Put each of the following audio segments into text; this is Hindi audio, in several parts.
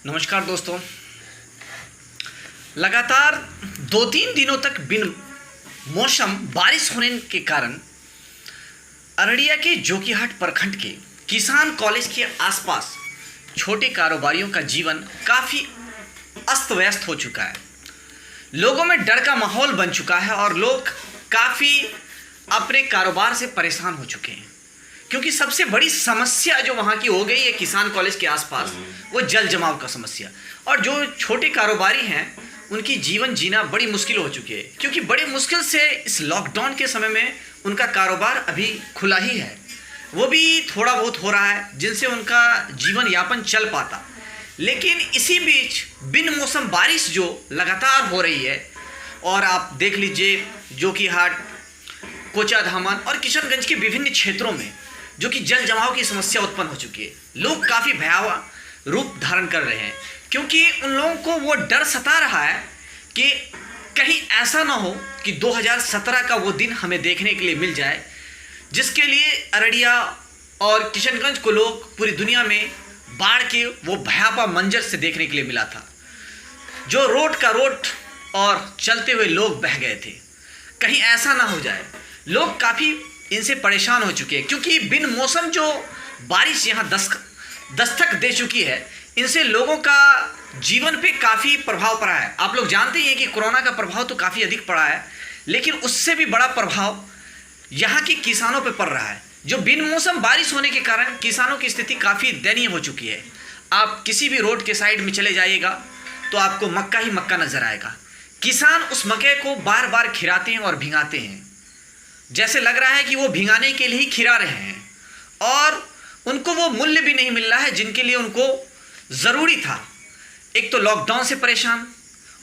नमस्कार दोस्तों। लगातार 2-3 दिनों तक बिन मौसम बारिश होने के कारण अररिया के जोकीहाट प्रखंड के किसान कॉलेज के आसपास छोटे कारोबारियों का जीवन काफ़ी अस्त व्यस्त हो चुका है। लोगों में डर का माहौल बन चुका है और लोग काफ़ी अपने कारोबार से परेशान हो चुके हैं, क्योंकि सबसे बड़ी समस्या जो वहाँ की हो गई है किसान कॉलेज के आसपास, वो जल जमाव का समस्या। और जो छोटे कारोबारी हैं उनकी जीवन जीना बड़ी मुश्किल हो चुकी है, क्योंकि बड़ी मुश्किल से इस लॉकडाउन के समय में उनका कारोबार अभी खुला ही है, वो भी थोड़ा बहुत हो रहा है जिनसे उनका जीवन यापन चल पाता। लेकिन इसी बीच बिन मौसम बारिश जो लगातार हो रही है, और आप देख लीजिए जोकीहाट, कोचाधामन और किशनगंज के विभिन्न क्षेत्रों में जो कि जल जमाव की समस्या उत्पन्न हो चुकी है, लोग काफ़ी भयावह रूप धारण कर रहे हैं, क्योंकि उन लोगों को वो डर सता रहा है कि कहीं ऐसा ना हो कि 2017 का वो दिन हमें देखने के लिए मिल जाए, जिसके लिए अररिया और किशनगंज को लोग पूरी दुनिया में बाढ़ के वो भयावह मंजर से देखने के लिए मिला था, जो रोड का रोड और चलते हुए लोग बह गए थे। कहीं ऐसा ना हो जाए, लोग काफ़ी इनसे परेशान हो चुके हैं, क्योंकि बिन मौसम जो बारिश यहाँ दस्तक दे चुकी है, इनसे लोगों का जीवन पे काफ़ी प्रभाव पड़ा है। आप लोग जानते ही हैं कि कोरोना का प्रभाव तो काफ़ी अधिक पड़ा है, लेकिन उससे भी बड़ा प्रभाव यहाँ के किसानों पे पड़ रहा है। जो बिन मौसम बारिश होने के कारण किसानों की स्थिति काफ़ी दयनीय हो चुकी है। आप किसी भी रोड के साइड में चले जाइएगा तो आपको मक्का ही मक्का नजर आएगा। किसान उस मक्के को बार बार खिराते हैं और भिंगाते हैं, जैसे लग रहा है कि वो भिंगाने के लिए ही खिरा रहे हैं, और उनको वो मूल्य भी नहीं मिल रहा है जिनके लिए उनको ज़रूरी था। एक तो लॉकडाउन से परेशान,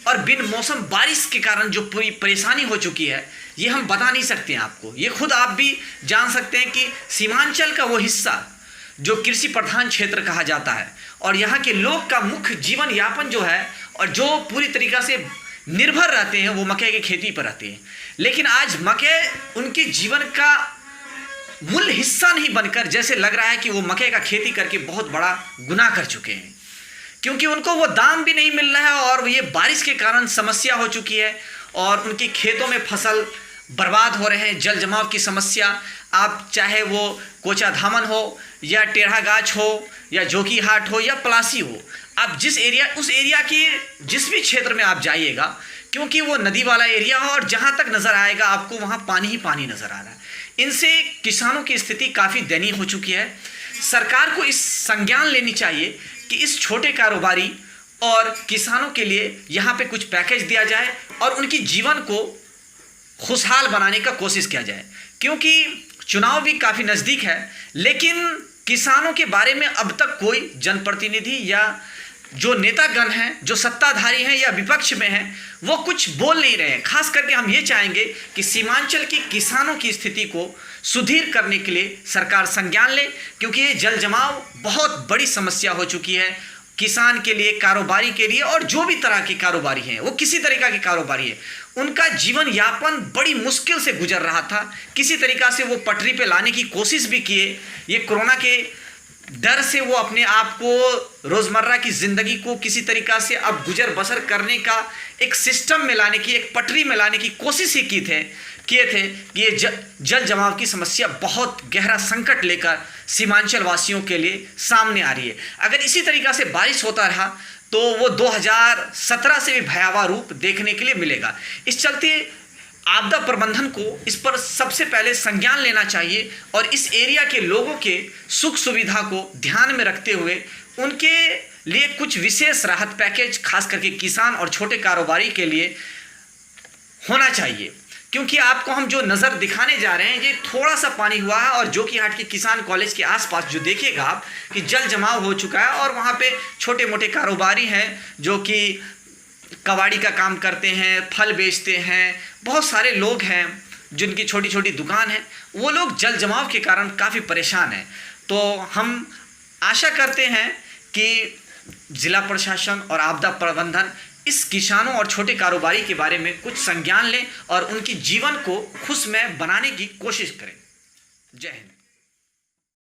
और बिन मौसम बारिश के कारण जो पूरी परेशानी हो चुकी है, ये हम बता नहीं सकते हैं आपको। ये खुद आप भी जान सकते हैं कि सीमांचल का वो हिस्सा जो कृषि प्रधान क्षेत्र कहा जाता है, और यहाँ के लोग का मुख्य जीवन यापन जो है और जो पूरी तरीक़ा से निर्भर रहते हैं, वो मक्के की खेती पर रहते हैं। लेकिन आज मक्के उनके जीवन का मूल हिस्सा नहीं बनकर जैसे लग रहा है कि वो मक्के का खेती करके बहुत बड़ा गुनाह कर चुके हैं, क्योंकि उनको वो दाम भी नहीं मिल रहा है, और ये बारिश के कारण समस्या हो चुकी है, और उनके खेतों में फसल बर्बाद हो रहे हैं। जल जमाव की समस्या, आप चाहे वो कोचाधामन हो या टेढ़ागाछ हो या जोकीहाट हो या पलासी हो, आप उस एरिया की जिस भी क्षेत्र में आप जाइएगा, क्योंकि वो नदी वाला एरिया हो, और जहाँ तक नज़र आएगा आपको वहाँ पानी ही पानी नज़र आ रहा है। इनसे किसानों की स्थिति काफ़ी दयनीय हो चुकी है। सरकार को इस संज्ञान लेनी चाहिए कि इस छोटे कारोबारी और किसानों के लिए यहाँ पे कुछ पैकेज दिया जाए और उनकी जीवन को खुशहाल बनाने का कोशिश किया जाए, क्योंकि चुनाव भी काफ़ी नज़दीक है, लेकिन किसानों के बारे में अब तक कोई जनप्रतिनिधि या जो नेतागण हैं, जो सत्ताधारी हैं या विपक्ष में हैं, वो कुछ बोल नहीं रहे हैं। खास करके हम ये चाहेंगे कि सीमांचल के किसानों की स्थिति को सुदृढ़ करने के लिए सरकार संज्ञान ले, क्योंकि ये जल जमाव बहुत बड़ी समस्या हो चुकी है किसान के लिए, कारोबारी के लिए, और जो भी तरह के कारोबारी हैं, वो किसी तरीका के कारोबारी है, उनका जीवन यापन बड़ी मुश्किल से गुजर रहा था। किसी तरीका से वो पटरी पे लाने की कोशिश भी किए। ये कोरोना के डर से वो अपने आप को, रोज़मर्रा की ज़िंदगी को किसी तरीका से अब गुजर बसर करने का एक सिस्टम में लाने की, एक पटरी में लाने की कोशिश ही किए थे कि ये जल जमाव की समस्या बहुत गहरा संकट लेकर सीमांचल वासियों के लिए सामने आ रही है। अगर इसी तरीका से बारिश होता रहा तो वो 2017 से भी भयावह रूप देखने के लिए मिलेगा। इस चलते आपदा प्रबंधन को इस पर सबसे पहले संज्ञान लेना चाहिए, और इस एरिया के लोगों के सुख सुविधा को ध्यान में रखते हुए उनके लिए कुछ विशेष राहत पैकेज खास करके किसान और छोटे कारोबारी के लिए होना चाहिए। क्योंकि आपको हम जो नज़र दिखाने जा रहे हैं, ये थोड़ा सा पानी हुआ है, और जोकीहाट के किसान कॉलेज के आसपास जो देखिएगा आप कि जल जमाव हो चुका है, और वहाँ पे छोटे मोटे कारोबारी हैं जो कि कबाड़ी का काम करते हैं, फल बेचते हैं, बहुत सारे लोग हैं जिनकी छोटी छोटी दुकान है, वो लोग जल जमाव के कारण काफ़ी परेशान हैं। तो हम आशा करते हैं कि जिला प्रशासन और आपदा प्रबंधन इस किसानों और छोटे कारोबारी के बारे में कुछ संज्ञान लें और उनकी जीवन को खुशमय बनाने की कोशिश करें। जय हिंद।